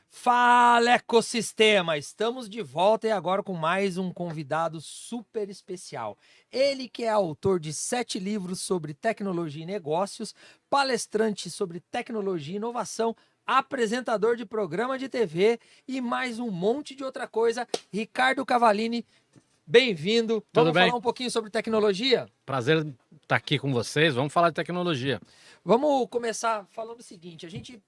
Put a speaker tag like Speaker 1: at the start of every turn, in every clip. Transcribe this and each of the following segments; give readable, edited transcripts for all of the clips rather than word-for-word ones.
Speaker 1: Fala, ecossistema! Estamos de volta e agora com mais um convidado super especial. Ele que é autor de 7 livros sobre tecnologia e negócios, palestrante sobre tecnologia e inovação, apresentador de programa de TV e mais um monte de outra coisa. Ricardo Cavallini, bem-vindo.
Speaker 2: Tudo
Speaker 1: Vamos
Speaker 2: bem?
Speaker 1: falar um pouquinho sobre tecnologia?
Speaker 2: Prazer estar aqui com vocês. Vamos falar de tecnologia.
Speaker 1: Vamos começar falando o seguinte: a gente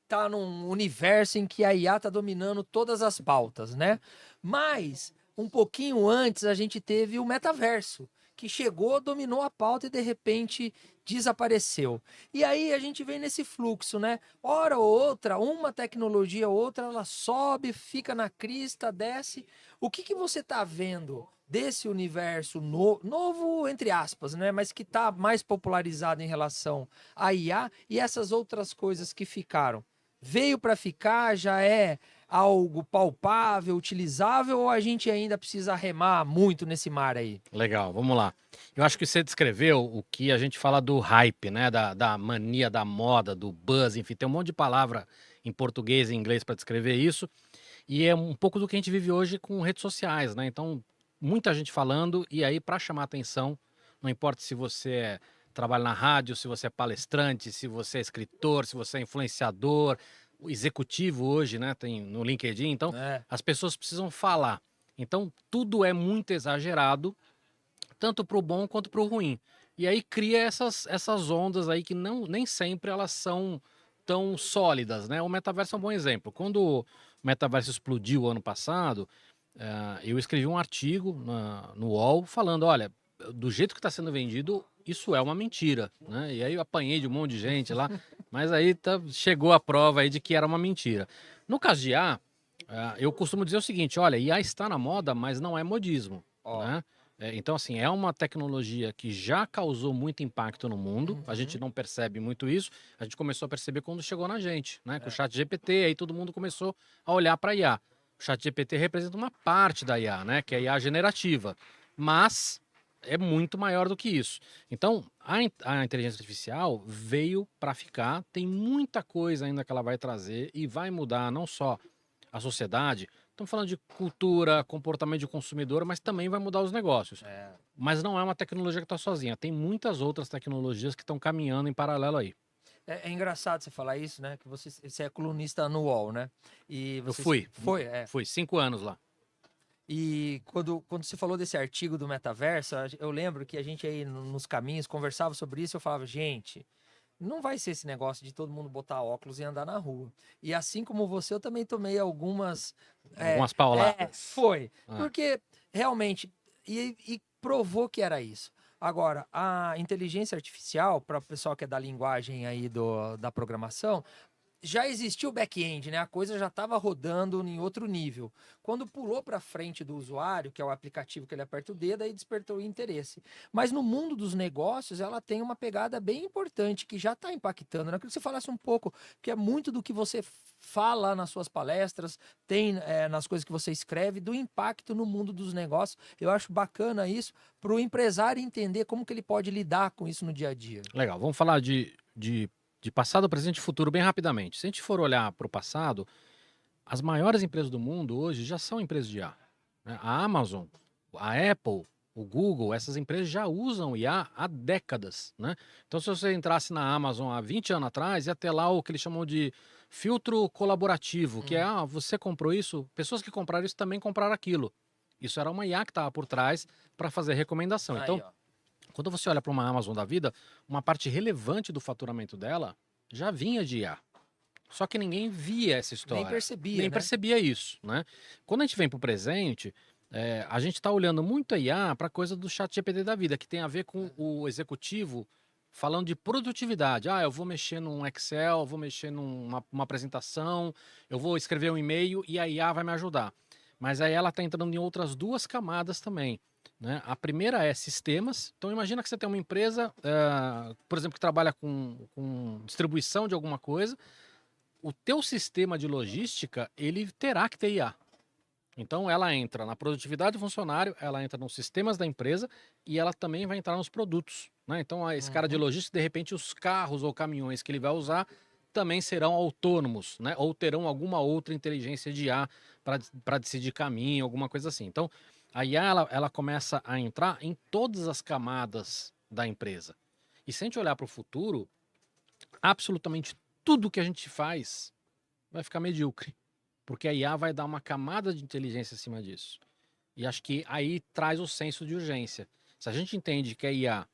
Speaker 1: tá num universo em que a IA tá dominando todas as pautas, né? Mas um pouquinho antes a gente teve o metaverso, que chegou, dominou a pauta e de repente desapareceu. E aí a gente vem nesse fluxo, né? Hora ou outra, uma tecnologia ou outra, ela sobe, fica na crista, desce. O que que você tá vendo desse universo novo, entre aspas, né? Mas que está mais popularizado em relação à IA e essas outras coisas que ficaram? Veio para ficar, já é algo palpável, utilizável, ou a gente ainda precisa remar muito nesse mar aí?
Speaker 2: Legal, vamos lá. Eu acho que você descreveu o que a gente fala do hype, né? Da mania, da moda, do buzz, enfim, tem um monte de palavra em português e inglês para descrever isso. E é um pouco do que a gente vive hoje com redes sociais, né? Então, muita gente falando, e aí, para chamar atenção, não importa se você trabalha na rádio, se você é palestrante, se você é escritor, se você é influenciador, o executivo hoje, né? Tem no LinkedIn, então
Speaker 1: É.
Speaker 2: as pessoas precisam falar. Então, tudo é muito exagerado, tanto para o bom quanto para o ruim. E aí cria essas ondas aí que nem sempre elas são tão sólidas, né? O metaverso é um bom exemplo. Quando o metaverso explodiu ano passado, eu escrevi um artigo no UOL falando, olha, do jeito que está sendo vendido, isso é uma mentira, né? E aí eu apanhei de um monte de gente lá, mas aí chegou a prova aí de que era uma mentira. No caso de IA, eu costumo dizer o seguinte, olha, IA está na moda, mas não é modismo,
Speaker 1: Ó.
Speaker 2: né? Então, assim, é uma tecnologia que já causou muito impacto no mundo, a gente
Speaker 1: Uhum.
Speaker 2: não percebe muito isso, a gente começou a perceber quando chegou na gente, né? Com o
Speaker 1: É.
Speaker 2: chat GPT, aí todo mundo começou a olhar para a IA. O chat GPT representa uma parte da IA, né? Que é a IA generativa, mas é muito maior do que isso. Então, a inteligência artificial veio para ficar, tem muita coisa ainda que ela vai trazer e vai mudar não só a sociedade, estamos falando de cultura, comportamento de consumidor, mas também vai mudar os negócios.
Speaker 1: É.
Speaker 2: Mas não é uma tecnologia que está sozinha, tem muitas outras tecnologias que estão caminhando em paralelo aí.
Speaker 1: É engraçado você falar isso, né? Que você é colunista no UOL, né? E
Speaker 2: Eu
Speaker 1: você
Speaker 2: fui,
Speaker 1: foi, é.
Speaker 2: fui 5 anos lá.
Speaker 1: E quando você falou desse artigo do metaverso, eu lembro que a gente aí nos caminhos conversava sobre isso. Eu falava, gente, não vai ser esse negócio de todo mundo botar óculos e andar na rua. E assim como você, eu também tomei algumas.
Speaker 2: Algumas pauladas.
Speaker 1: Foi.
Speaker 2: Ah,
Speaker 1: Porque realmente. E provou que era isso. Agora, a inteligência artificial, para o pessoal que é da linguagem aí da programação, já existia o back-end, né? A coisa já estava rodando em outro nível. Quando pulou para frente do usuário, que é o aplicativo que ele aperta o dedo, aí despertou o interesse. Mas no mundo dos negócios, ela tem uma pegada bem importante que já está impactando. Né? Eu queria que você falasse um pouco, porque é muito do que você fala nas suas palestras, tem nas coisas que você escreve, do impacto no mundo dos negócios. Eu acho bacana isso para o empresário entender como que ele pode lidar com isso no dia a dia.
Speaker 2: legal, vamos falar de passado, presente e futuro bem rapidamente. Se a gente for olhar para o passado, as maiores empresas do mundo hoje já são empresas de IA, né? A Amazon, a Apple, o Google, essas empresas já usam IA há décadas, né? Então, se você entrasse na Amazon há 20 anos atrás, ia ter lá o que eles chamam de filtro colaborativo, que é,
Speaker 1: Hum.
Speaker 2: você comprou isso, pessoas que compraram isso também compraram aquilo. Isso era uma IA que estava por trás para fazer recomendação.
Speaker 1: Aí,
Speaker 2: Então,
Speaker 1: ó.
Speaker 2: quando você olha para uma Amazon da vida, uma parte relevante do faturamento dela já vinha de IA. Só que ninguém via essa
Speaker 1: Nem
Speaker 2: história,
Speaker 1: percebia,
Speaker 2: nem
Speaker 1: né?
Speaker 2: percebia isso, né? Quando a gente vem para o presente, a gente está olhando muito a IA para coisa do chat GPT da vida, que tem a ver com o executivo falando de produtividade. Ah, eu vou mexer num Excel, vou mexer numa apresentação, eu vou escrever um e-mail e a IA vai me ajudar. Mas aí ela está entrando em outras duas camadas também, né? A primeira é sistemas. Então imagina que você tem uma empresa, por exemplo, que trabalha com distribuição de alguma coisa. O teu sistema de logística, ele terá que ter IA. Então ela entra na produtividade do funcionário, ela entra nos sistemas da empresa e ela também vai entrar nos produtos, né? Então esse cara de
Speaker 1: Uhum.
Speaker 2: logística, de repente, os carros ou caminhões que ele vai usar também serão autônomos, né? Ou terão alguma outra inteligência de IA para decidir caminho, alguma coisa assim. Então, a IA ela começa a entrar em todas as camadas da empresa. E se a gente olhar para o futuro, absolutamente tudo que a gente faz vai ficar medíocre, porque a IA vai dar uma camada de inteligência acima disso. E acho que aí traz o senso de urgência. Se a gente entende que a IA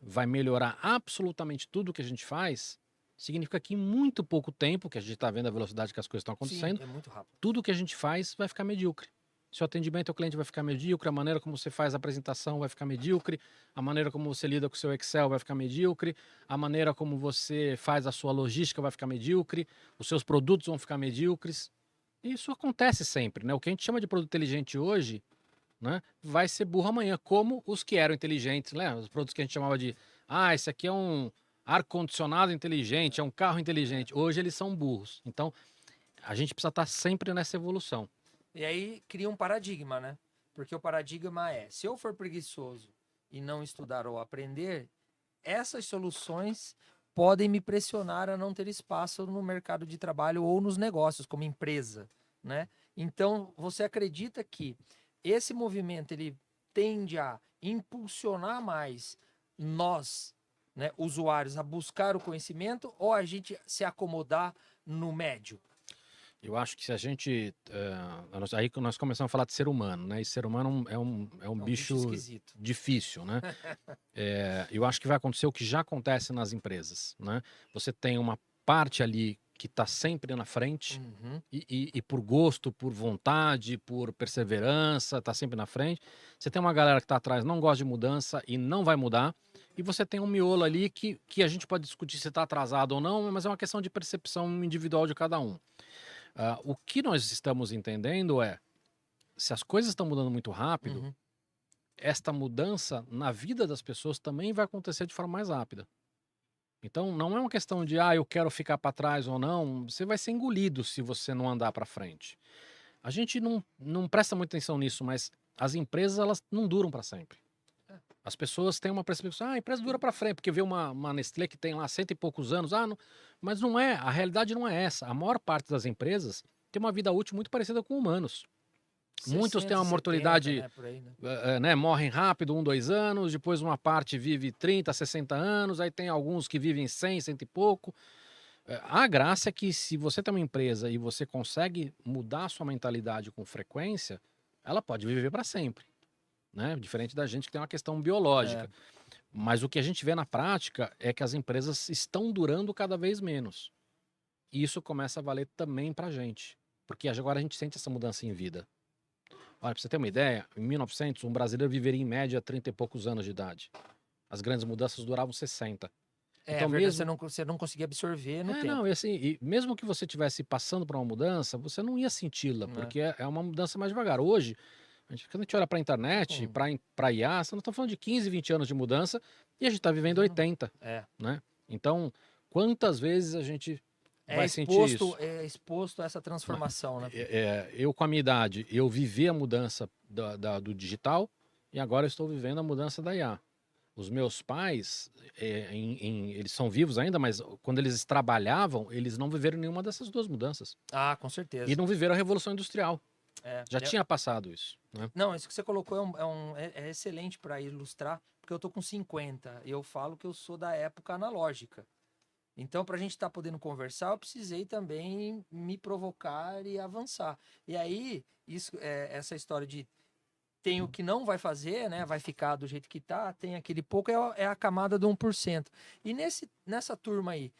Speaker 2: vai melhorar absolutamente tudo que a gente faz, significa que em muito pouco tempo, que a gente está vendo a velocidade que as coisas estão acontecendo,
Speaker 1: Sim, é muito rápido.
Speaker 2: tudo que a gente faz vai ficar medíocre. Seu atendimento ao cliente vai ficar medíocre, a maneira como você faz a apresentação vai ficar medíocre, a maneira como você lida com o seu Excel vai ficar medíocre, a maneira como você faz a sua logística vai ficar medíocre, os seus produtos vão ficar medíocres. E isso acontece sempre, né? O que a gente chama de produto inteligente hoje, né, vai ser burro amanhã, como os que eram inteligentes, né? Os produtos que a gente chamava de, esse aqui é um ar-condicionado inteligente, é um carro inteligente. Hoje eles são burros. Então, a gente precisa estar sempre nessa evolução.
Speaker 1: E aí cria um paradigma, né? Porque o paradigma é, se eu for preguiçoso e não estudar ou aprender, essas soluções podem me pressionar a não ter espaço no mercado de trabalho ou nos negócios, como empresa, né? Então, você acredita que esse movimento ele tende a impulsionar mais nós, né, usuários, a buscar o conhecimento ou a gente se acomodar no médio?
Speaker 2: Eu acho que se a gente. Aí que nós começamos a falar de ser humano, né? E ser humano é um
Speaker 1: bicho
Speaker 2: bicho
Speaker 1: esquisito.
Speaker 2: difícil, né? Eu acho que vai acontecer o que já acontece nas empresas, né? Você tem uma parte ali que está sempre na frente
Speaker 1: Uhum.
Speaker 2: e por gosto, por vontade, por perseverança, está sempre na frente. Você tem uma galera que está atrás, não gosta de mudança e não vai mudar. E você tem um miolo ali que a gente pode discutir se está atrasado ou não, mas é uma questão de percepção individual de cada um. O que nós estamos entendendo é, se as coisas estão mudando muito rápido,
Speaker 1: Uhum.
Speaker 2: esta mudança na vida das pessoas também vai acontecer de forma mais rápida. Então, não é uma questão de, eu quero ficar para trás ou não. Você vai ser engolido se você não andar para frente. A gente não presta muita atenção nisso, mas as empresas, elas não duram para sempre. As pessoas têm uma percepção, a empresa dura para frente, porque vê uma Nestlé que tem lá 100 e poucos anos, mas não é, a realidade não é essa. A maior parte das empresas tem uma vida útil muito parecida com humanos. Muitos têm uma
Speaker 1: 60,
Speaker 2: mortalidade,
Speaker 1: né, por aí, né?
Speaker 2: né, morrem rápido, 2 anos, depois uma parte vive 30, 60 anos, aí tem alguns que vivem 100, 100 e pouco. A graça é que se você tem uma empresa e você consegue mudar a sua mentalidade com frequência, ela pode viver para sempre, né? Diferente da gente que tem uma questão biológica. Mas o que a gente vê na prática é que as empresas estão durando cada vez menos. E isso começa a valer também pra gente. Porque agora a gente sente essa mudança em vida. Olha, pra você ter uma ideia, em 1900, um brasileiro viveria em média 30 e poucos anos de idade. As grandes mudanças duravam 60. Então,
Speaker 1: Verdade,
Speaker 2: mesmo...
Speaker 1: você não conseguia absorver no tempo.
Speaker 2: Não, e assim, e mesmo que você estivesse passando por uma mudança, você não ia senti-la,
Speaker 1: É.
Speaker 2: porque é uma mudança mais devagar. Hoje, quando a gente olha para a internet, para IA, você não está falando de 15, 20 anos de mudança e a gente está vivendo 80. Né? Então, quantas vezes a gente vai sentir isso?
Speaker 1: É exposto a essa transformação, né?
Speaker 2: Eu, com a minha idade, eu vivi a mudança do digital e agora eu estou vivendo a mudança da IA. Os meus pais, eles são vivos ainda, mas quando eles trabalhavam, eles não viveram nenhuma dessas duas mudanças.
Speaker 1: Com certeza.
Speaker 2: E não viveram a Revolução Industrial. Já tinha passado isso. Né?
Speaker 1: Não, isso que você colocou é excelente para ilustrar, porque eu tô com 50 e eu falo que eu sou da época analógica. Então, para a gente estar podendo conversar, eu precisei também me provocar e avançar. E aí, essa história de tem o que não vai fazer, né? Vai ficar do jeito que tá, tem aquele pouco, é a camada do 1%. E nessa turma aí,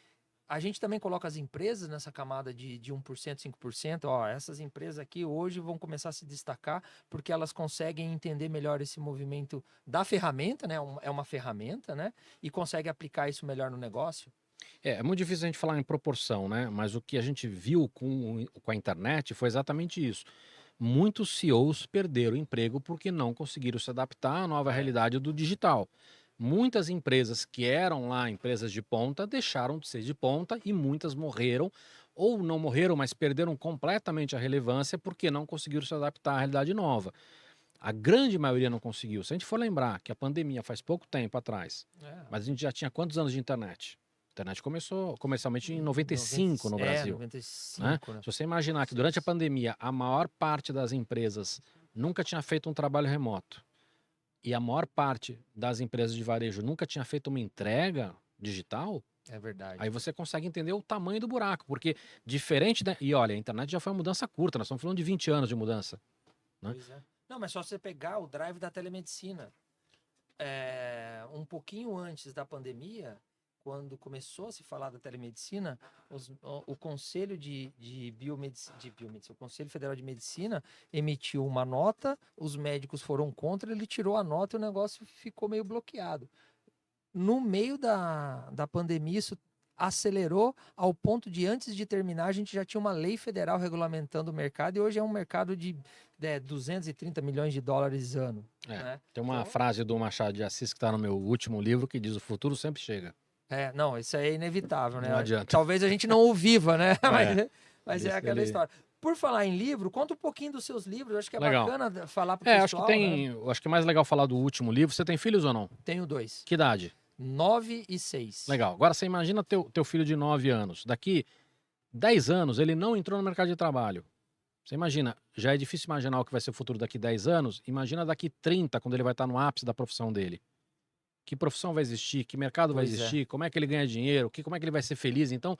Speaker 1: a gente também coloca as empresas nessa camada de 1%, 5%. Essas empresas aqui hoje vão começar a se destacar porque elas conseguem entender melhor esse movimento da ferramenta, né? É uma ferramenta, né? E conseguem aplicar isso melhor no negócio.
Speaker 2: É muito difícil a gente falar em proporção, né? Mas o que a gente viu com a internet foi exatamente isso. Muitos CEOs perderam o emprego porque não conseguiram se adaptar à nova realidade do digital. Muitas empresas que eram lá empresas de ponta deixaram de ser de ponta e muitas morreram, ou não morreram, mas perderam completamente a relevância porque não conseguiram se adaptar à realidade nova. A grande maioria não conseguiu. Se a gente for lembrar que a pandemia faz pouco tempo atrás, mas a gente já tinha quantos anos de internet? internet começou comercialmente em 95 no Brasil.
Speaker 1: 95, né?
Speaker 2: Se você imaginar que durante a pandemia a maior parte das empresas nunca tinha feito um trabalho remoto e a maior parte das empresas de varejo nunca tinha feito uma entrega digital,
Speaker 1: É verdade.
Speaker 2: aí você consegue entender o tamanho do buraco, porque diferente da... E olha, a internet já foi uma mudança curta, nós estamos falando de 20 anos de mudança. Né?
Speaker 1: Pois é. Não, mas só você pegar o drive da telemedicina. Um pouquinho antes da pandemia, quando começou a se falar da telemedicina, o Conselho de Biomedicina, o Conselho Federal de Medicina emitiu uma nota, os médicos foram contra, ele tirou a nota e o negócio ficou meio bloqueado. No meio da pandemia, isso acelerou ao ponto de, antes de terminar, a gente já tinha uma lei federal regulamentando o mercado e hoje é um mercado de 230 milhões de dólares ano. Né?
Speaker 2: Tem uma
Speaker 1: Então,
Speaker 2: frase do Machado de Assis que está no meu último livro que diz: o futuro sempre chega.
Speaker 1: não, isso aí é inevitável, né?
Speaker 2: Não adianta.
Speaker 1: Talvez a gente não o viva, né? Mas é
Speaker 2: Isso
Speaker 1: aquela
Speaker 2: ele-
Speaker 1: história. Por falar em livro, conta um pouquinho dos seus livros. Eu acho que é
Speaker 2: Legal.
Speaker 1: bacana falar pro
Speaker 2: Acho que
Speaker 1: pessoal, né?
Speaker 2: eu acho que é mais legal falar do último livro. Você tem filhos ou não?
Speaker 1: Tenho 2,
Speaker 2: Que idade?
Speaker 1: 9 e 6.
Speaker 2: Legal. Agora você imagina teu filho de 9 anos. Daqui 10 anos ele não entrou no mercado de trabalho. Você imagina, já é difícil imaginar o que vai ser o futuro daqui 10 anos. Imagina daqui 30, quando ele vai estar no ápice da profissão dele. Que profissão vai existir? Que mercado vai
Speaker 1: Pois é.
Speaker 2: existir? Como é que ele ganha dinheiro? Como é que ele vai ser feliz? Então,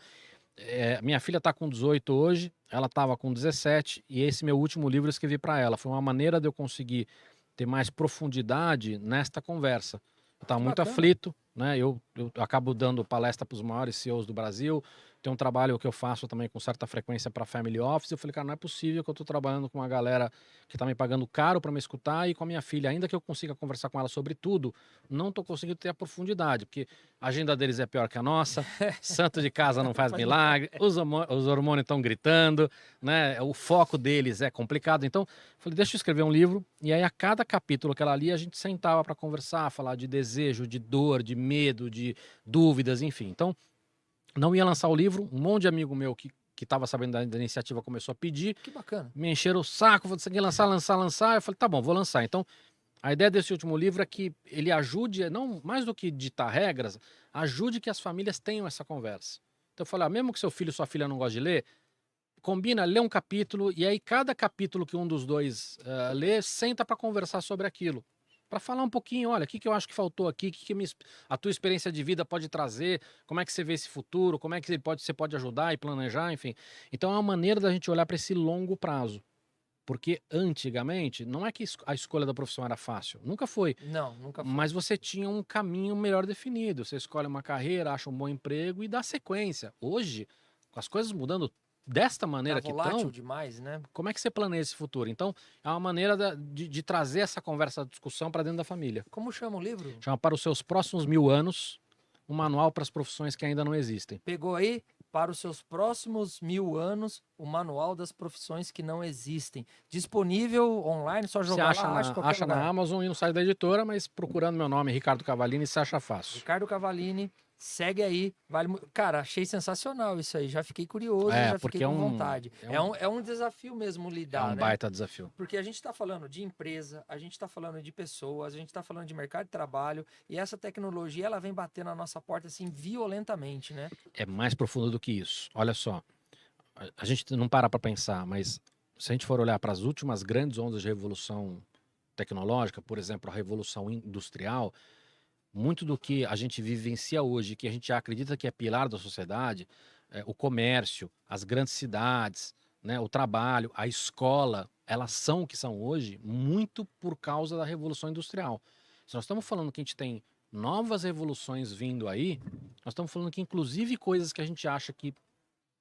Speaker 2: minha filha está com 18 hoje, ela estava com 17, e esse meu último livro eu escrevi para ela. Foi uma maneira de eu conseguir ter mais profundidade nesta conversa. Eu estava muito
Speaker 1: bacana.
Speaker 2: aflito, né? Eu acabo dando palestra para os maiores CEOs do Brasil. Tem um trabalho que eu faço também com certa frequência para Family Office. Eu falei, cara, não é possível que eu estou trabalhando com uma galera que está me pagando caro para me escutar e com a minha filha, ainda que eu consiga conversar com ela sobre tudo, não estou conseguindo ter a profundidade, porque a agenda deles é pior que a nossa, santo de casa não faz milagre, os hormônios estão gritando, né? O foco deles é complicado. Então, falei, deixa eu escrever um livro, e aí a cada capítulo que ela lia, a gente sentava para conversar, falar de desejo, de dor, de medo, de dúvidas, enfim. Então, não ia lançar o livro, um monte de amigo meu que estava sabendo da iniciativa começou a pedir,
Speaker 1: Que bacana.
Speaker 2: me encheram o saco, você quer lançar. Eu falei, tá bom, vou lançar. Então, a ideia desse último livro é que ele ajude, não mais do que ditar regras, ajude que as famílias tenham essa conversa. Então eu falei, mesmo que seu filho ou sua filha não goste de ler, combina, lê um capítulo, e aí cada capítulo que um dos dois lê, senta para conversar sobre aquilo. Para falar um pouquinho, olha, o que eu acho que faltou aqui, a tua experiência de vida pode trazer, como é que você vê esse futuro, como é que você pode ajudar e planejar, enfim. Então é uma maneira da gente olhar para esse longo prazo. Porque antigamente, não é que a escolha da profissão era fácil, nunca foi.
Speaker 1: Não, nunca foi.
Speaker 2: Mas você tinha um caminho melhor definido. Você escolhe uma carreira, acha um bom emprego e dá sequência. Hoje, com as coisas mudando desta maneira
Speaker 1: Tá
Speaker 2: que
Speaker 1: volátil
Speaker 2: estão,
Speaker 1: demais, né?
Speaker 2: como é que você planeja esse futuro? Então, é uma maneira de trazer essa conversa, essa discussão para dentro da família.
Speaker 1: Como chama o livro?
Speaker 2: Chama Para os Seus Próximos 1000 Anos, um manual para as profissões que ainda não existem.
Speaker 1: Pegou aí? Para os seus próximos 1000 anos, o Manual das Profissões que Não Existem. Disponível online, só
Speaker 2: Você
Speaker 1: jogar
Speaker 2: acha,
Speaker 1: lá,
Speaker 2: acha na Amazon e no site da editora, mas procurando meu nome, Ricardo Cavallini, você acha fácil.
Speaker 1: Ricardo Cavallini, segue aí. Cara, achei sensacional isso aí. Já fiquei curioso, já
Speaker 2: porque
Speaker 1: fiquei com vontade.
Speaker 2: é
Speaker 1: um desafio mesmo
Speaker 2: É
Speaker 1: lidar,
Speaker 2: um
Speaker 1: né?
Speaker 2: baita desafio.
Speaker 1: Porque a gente está falando de empresa, a gente está falando de pessoas, a gente está falando de mercado de trabalho, e essa tecnologia ela vem bater na nossa porta assim violentamente, né?
Speaker 2: É mais profundo do que isso. Olha só, a gente não para pensar, mas se a gente for olhar para as últimas grandes ondas de revolução tecnológica, por exemplo, a revolução industrial, muito do que a gente vivencia hoje, que a gente acredita que é pilar da sociedade, o comércio, as grandes cidades, né, o trabalho, a escola, elas são o que são hoje muito por causa da revolução industrial. Se nós estamos falando que a gente tem novas revoluções vindo aí, nós estamos falando que inclusive coisas que a gente acha que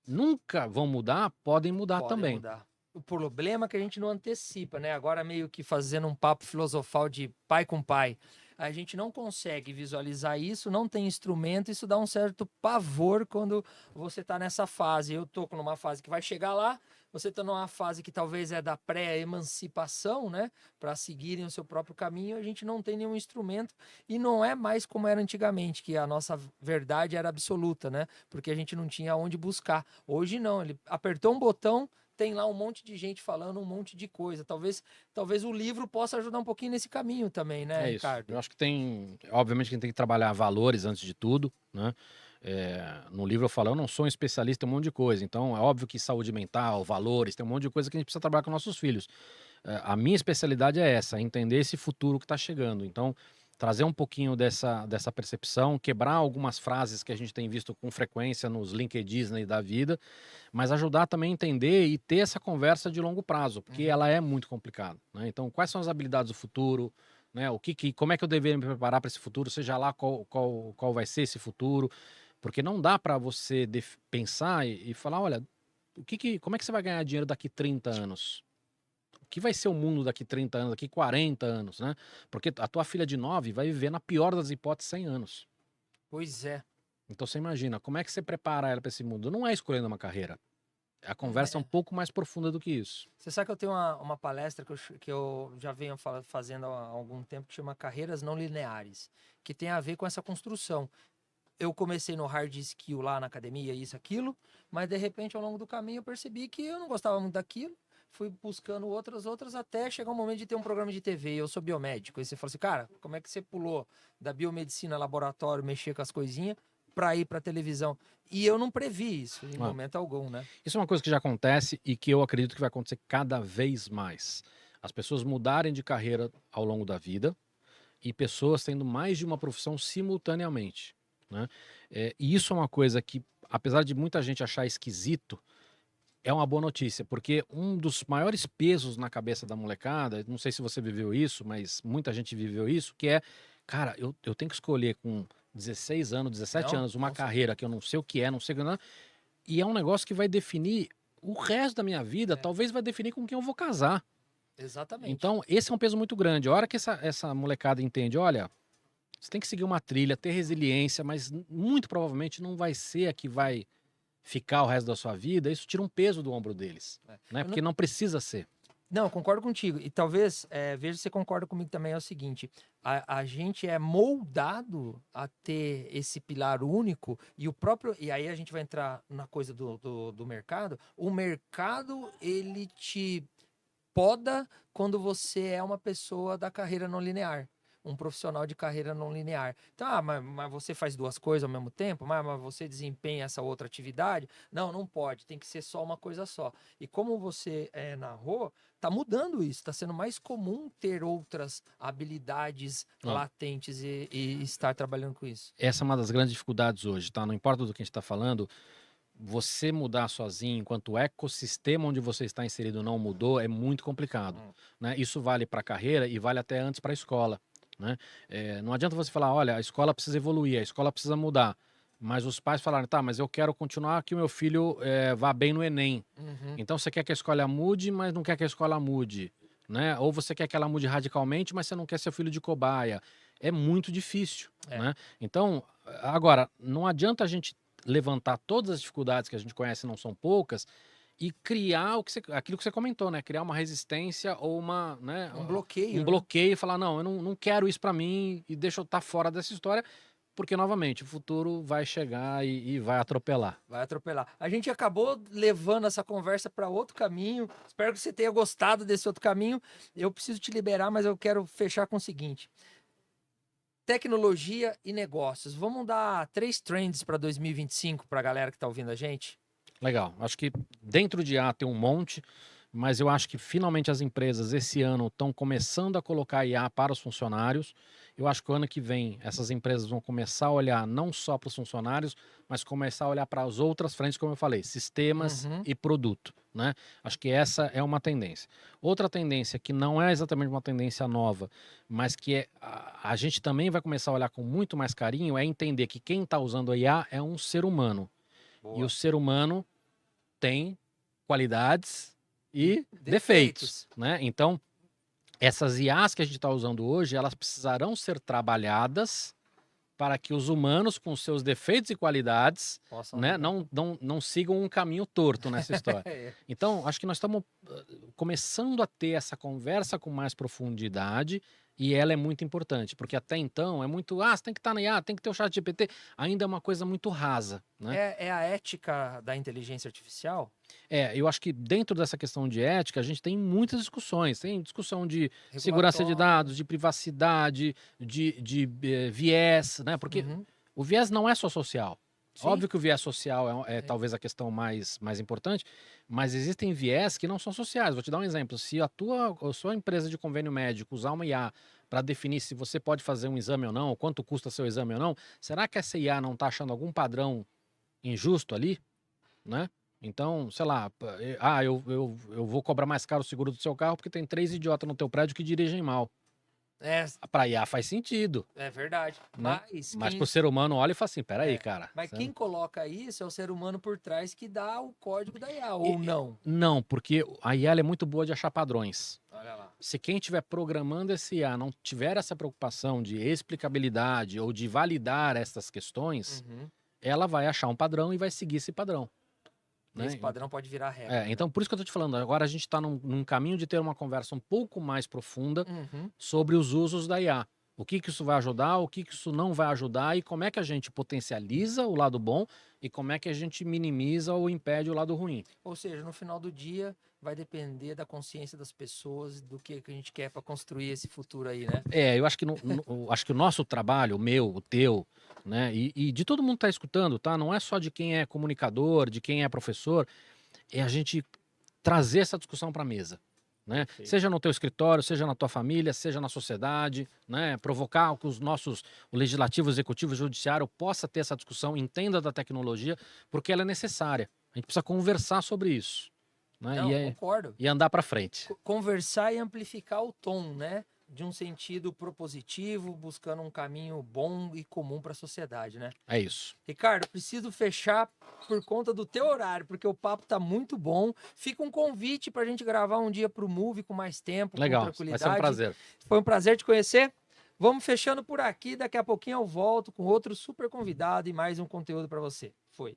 Speaker 2: nunca vão mudar, podem mudar
Speaker 1: Podem
Speaker 2: também.
Speaker 1: mudar. O problema é que a gente não antecipa, né? Agora meio que fazendo um papo filosofal de pai com pai. A gente não consegue visualizar isso, não tem instrumento, isso dá um certo pavor quando você está nessa fase. Eu tô numa fase que vai chegar lá, você está numa fase que talvez é da pré-emancipação, né? Para seguirem o seu próprio caminho, a gente não tem nenhum instrumento e não é mais como era antigamente, que a nossa verdade era absoluta, né? Porque a gente não tinha onde buscar. Hoje não, ele apertou um botão, tem lá um monte de gente falando um monte de coisa. Talvez o livro possa ajudar um pouquinho nesse caminho também, né,
Speaker 2: É isso.
Speaker 1: Ricardo?
Speaker 2: Eu acho que obviamente, que a gente tem que trabalhar valores antes de tudo, né? No livro eu falo, eu não sou um especialista em um monte de coisa, então é óbvio que saúde mental, valores, tem um monte de coisa que a gente precisa trabalhar com nossos filhos. A minha especialidade é essa, entender esse futuro que está chegando. Então, trazer um pouquinho dessa percepção, quebrar algumas frases que a gente tem visto com frequência nos LinkedIn Disney da vida, mas ajudar também a entender e ter essa conversa de longo prazo, porque ela é muito complicada, né? Então, quais são as habilidades do futuro, né? Como é que eu deveria me preparar para esse futuro, seja lá qual vai ser esse futuro, porque não dá para você pensar e falar, olha, como é que você vai ganhar dinheiro daqui 30 anos? O que vai ser o mundo daqui 30 anos, daqui 40 anos, né? Porque a tua filha de 9 vai viver, na pior das hipóteses, 100 anos.
Speaker 1: Pois é.
Speaker 2: Então você imagina, como é que você prepara ela para esse mundo? Não é escolhendo uma carreira. A conversa é um pouco mais profunda do que isso.
Speaker 1: Você sabe que eu tenho uma palestra que eu já venho fazendo há algum tempo, que chama Carreiras Não Lineares, que tem a ver com essa construção. Eu comecei no hard skill lá na academia, isso, aquilo, mas de repente ao longo do caminho eu percebi que eu não gostava muito daquilo, fui buscando outras, até chegar um momento de ter um programa de TV. Eu sou biomédico, e você fala assim, cara, como é que você pulou da biomedicina, laboratório, mexer com as coisinhas, para ir para televisão? E eu não previ isso em momento algum, né?
Speaker 2: Isso é uma coisa que já acontece e que eu acredito que vai acontecer cada vez mais. As pessoas mudarem de carreira ao longo da vida e pessoas tendo mais de uma profissão simultaneamente, né? E isso é uma coisa que, apesar de muita gente achar esquisito, é uma boa notícia, porque um dos maiores pesos na cabeça da molecada, não sei se você viveu isso, mas muita gente viveu isso, que é, cara, eu tenho que escolher com 16 anos, 17 anos, uma carreira que eu não sei o que é, não sei o que não é, e é um negócio que vai definir o resto da minha vida, talvez vai definir com quem eu vou casar.
Speaker 1: Exatamente.
Speaker 2: Então, esse é um peso muito grande. A hora que essa molecada entende, olha, você tem que seguir uma trilha, ter resiliência, mas muito provavelmente não vai ser a que vai ficar o resto da sua vida, isso tira um peso do ombro deles, né? Porque não precisa ser.
Speaker 1: Não, concordo contigo. E talvez, veja se você concorda comigo também, é o seguinte, a gente é moldado a ter esse pilar único e o próprio, e aí a gente vai entrar na coisa do mercado, o mercado, ele te poda quando você é uma pessoa da carreira não linear. Um profissional de carreira não linear. Então, mas você faz duas coisas ao mesmo tempo? Mas você desempenha essa outra atividade? Não, não pode. Tem que ser só uma coisa só. E como você narrou, está mudando isso. Está sendo mais comum ter outras habilidades latentes e estar trabalhando com isso.
Speaker 2: Essa é uma das grandes dificuldades hoje, tá? Não importa do que a gente está falando, você mudar sozinho, enquanto o ecossistema onde você está inserido não mudou, é muito complicado, né? Isso vale para a carreira e vale até antes para a escola, né? Não adianta você falar, olha, a escola precisa evoluir, a escola precisa mudar, mas os pais falaram, tá, mas eu quero continuar que o meu filho vá bem no Enem. Então você quer que a escola mude, mas não quer que a escola mude, né? Ou você quer que ela mude radicalmente, mas você não quer seu filho de cobaia. É muito difícil, né? Então, agora, não adianta a gente levantar todas as dificuldades que a gente conhece, não são poucas, e criar aquilo que você comentou, né? Criar uma resistência ou né?
Speaker 1: Um bloqueio.
Speaker 2: Um bloqueio e falar, não, eu não quero isso para mim e deixa eu estar fora dessa história, porque, novamente, o futuro vai chegar e vai atropelar.
Speaker 1: Vai atropelar. A gente acabou levando essa conversa para outro caminho. Espero que você tenha gostado desse outro caminho. Eu preciso te liberar, mas eu quero fechar com o seguinte: tecnologia e negócios. Vamos dar 3 trends para 2025 para a galera que está ouvindo a gente?
Speaker 2: Legal. Acho que dentro de IA tem um monte, mas eu acho que finalmente as empresas esse ano estão começando a colocar IA para os funcionários. Eu acho que o ano que vem essas empresas vão começar a olhar não só para os funcionários, mas começar a olhar para as outras frentes, como eu falei, sistemas e produto, né? Acho que essa é uma tendência. Outra tendência que não é exatamente uma tendência nova, mas que a gente também vai começar a olhar com muito mais carinho, é entender que quem está usando a IA é um ser humano. Boa. E o ser humano tem qualidades e defeitos, né? Então, essas IAs que a gente está usando hoje, elas precisarão ser trabalhadas para que os humanos, com seus defeitos e qualidades, né, não sigam um caminho torto nessa história. Então, acho que nós estamos começando a ter essa conversa com mais profundidade e ela é muito importante, porque até então é muito, você tem que estar na IA, tem que ter o ChatGPT, ainda é uma coisa muito rasa, né?
Speaker 1: É a ética da inteligência artificial?
Speaker 2: Eu acho que dentro dessa questão de ética, a gente tem muitas discussões. Tem discussão de segurança de dados, de privacidade, de viés, né? Porque o viés não é só social.
Speaker 1: Sim.
Speaker 2: Óbvio que o viés social é talvez a questão mais importante, mas existem viés que não são sociais. Vou te dar um exemplo. Se a sua empresa de convênio médico usar uma IA para definir se você pode fazer um exame ou não, ou quanto custa seu exame ou não, será que essa IA não está achando algum padrão injusto ali, né? Então, sei lá, eu vou cobrar mais caro o seguro do seu carro porque tem 3 idiotas no teu prédio que dirigem mal.
Speaker 1: É,
Speaker 2: Para IA faz sentido,
Speaker 1: é verdade.
Speaker 2: né?
Speaker 1: Mas,
Speaker 2: Mas
Speaker 1: quem,
Speaker 2: pro ser humano olha e fala assim, peraí,
Speaker 1: É,
Speaker 2: cara.
Speaker 1: mas
Speaker 2: você
Speaker 1: quem coloca isso é o ser humano por trás que dá o código da IA, ou
Speaker 2: E-
Speaker 1: não.
Speaker 2: Não, porque a IA ela é muito boa de achar padrões.
Speaker 1: Olha lá.
Speaker 2: Se quem estiver programando esse IA não tiver essa preocupação de explicabilidade ou de validar essas questões,
Speaker 1: Uhum.
Speaker 2: ela vai achar um padrão e vai seguir esse padrão. Né?
Speaker 1: Esse padrão pode virar regra.
Speaker 2: Então por isso que eu tô te falando, agora a gente está num caminho de ter uma conversa um pouco mais profunda
Speaker 1: Uhum.
Speaker 2: sobre os usos da IA. O que isso vai ajudar, o que isso não vai ajudar e como é que a gente potencializa o lado bom e como é que a gente minimiza ou impede o lado ruim.
Speaker 1: Ou seja, no final do dia, vai depender da consciência das pessoas, do que a gente quer para construir esse futuro aí, né?
Speaker 2: Eu acho que, acho que o nosso trabalho, o meu, o teu, né, e de todo mundo que está escutando, tá? Não é só de quem é comunicador, de quem é professor, é a gente trazer essa discussão para a mesa. Né?
Speaker 1: Perfeito.
Speaker 2: Seja no teu escritório, seja na tua família, seja na sociedade, né? Provocar que o legislativo, o executivo, o judiciário possa ter essa discussão, entenda da tecnologia, porque ela é necessária. A gente precisa conversar sobre isso, né?
Speaker 1: Não, concordo.
Speaker 2: E andar para frente.
Speaker 1: Conversar e amplificar o tom, né? De um sentido propositivo, buscando um caminho bom e comum para a sociedade, né?
Speaker 2: É isso.
Speaker 1: Ricardo, preciso fechar por conta do teu horário, porque o papo tá muito bom. Fica um convite para a gente gravar um dia para o Move com mais tempo,
Speaker 2: Legal,
Speaker 1: com
Speaker 2: vai
Speaker 1: tranquilidade.
Speaker 2: ser um prazer.
Speaker 1: Foi um prazer te conhecer. Vamos fechando por aqui. Daqui a pouquinho eu volto com outro super convidado e mais um conteúdo para você. Foi.